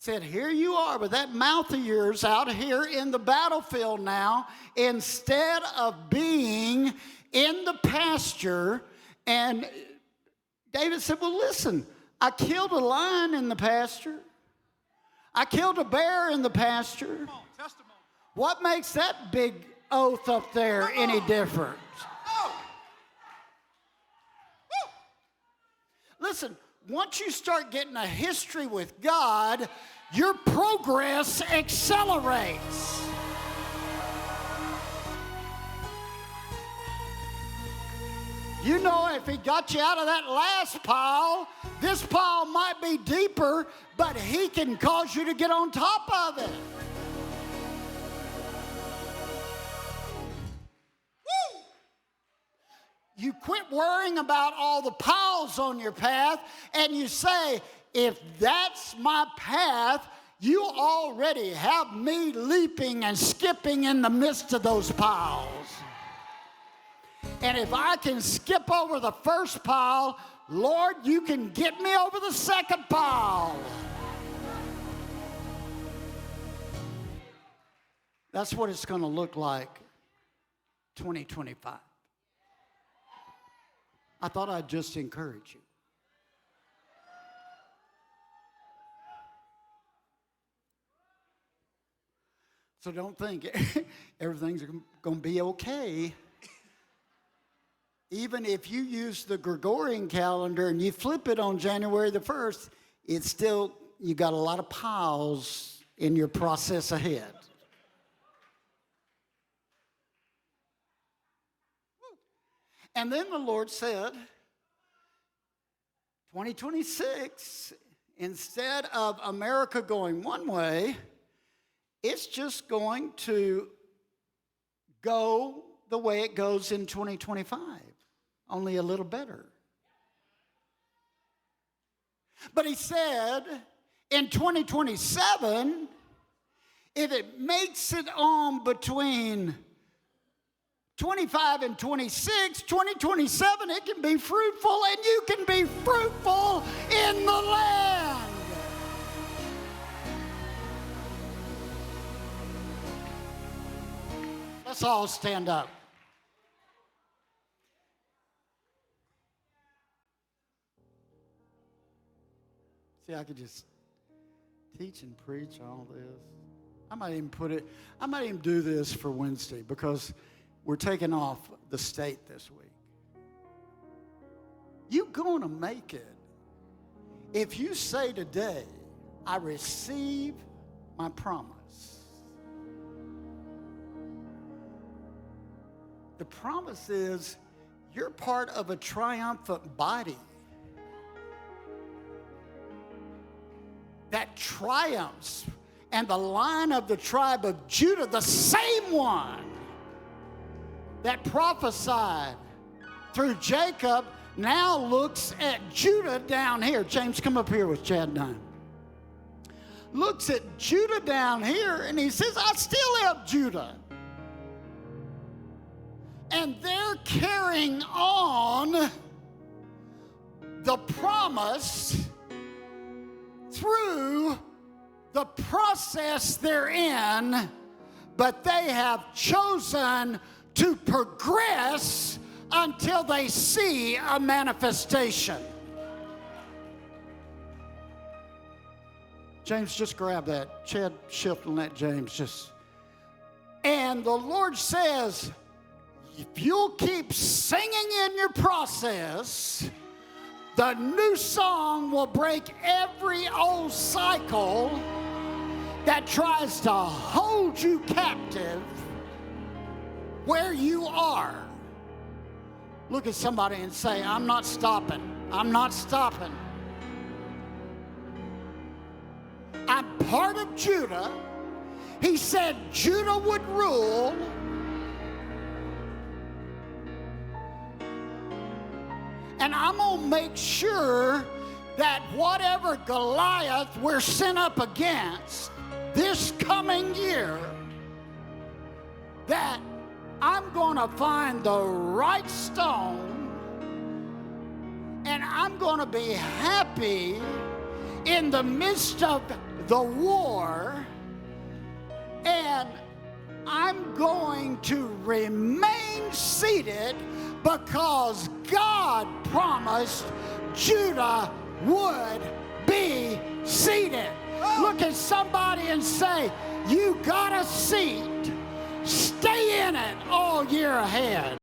Said, here you are with that mouth of yours out here in the battlefield now, instead of being in the pasture. And David said, well, listen, I killed a lion in the pasture. I killed a bear in the pasture. Come on, testimony. What makes that big oath up there any different? Oh. Listen, once you start getting a history with God, your progress accelerates. You know, if he got you out of that last pile, this pile might be deeper, but he can cause you to get on top of it. Woo! You quit worrying about all the piles on your path, and you say, if that's my path, you already have me leaping and skipping in the midst of those piles. And if I can skip over the first pile, Lord, you can get me over the second pile. That's what it's going to look like 2025. I thought I'd just encourage you. So don't think everything's going to be okay. Even if you use the Gregorian calendar and you flip it on January the 1st, it's still, you got a lot of piles in your process ahead. And then the Lord said, 2026, instead of America going one way, it's just going to go the way it goes in 2025, only a little better. But he said, in 2027, if it makes it on between 25 and 26, 2027, it can be fruitful, and you can be fruitful in the land. Let's all stand up. See, I could just teach and preach all this. I might even do this for Wednesday, because we're taking off the state this week. You're going to make it if you say today, I receive my promise. The promise is you're part of a triumphant body that triumphs, and the line of the tribe of Judah, the same one that prophesied through Jacob, now looks at Judah down here. James, come up here with Chad 9. Looks at Judah down here, and he says, I still have Judah. And they're carrying on the promise through the process they're in, but they have chosen to progress until they see a manifestation. James, just grab that. Chad, shift and let James just. And the Lord says, if you'll keep singing in your process, the new song will break every old cycle that tries to hold you captive where you are. Look at somebody and say, I'm not stopping. I'm not stopping. I'm part of Judah. He said Judah would rule. And I'm going to make sure that whatever Goliath we're sent up against this coming year, that I'm going to find the right stone, and I'm going to be happy in the midst of the war, and I'm going to remain seated because God promised Judah would be seated. Look at somebody and say, you got a seat. Stay in it all year ahead.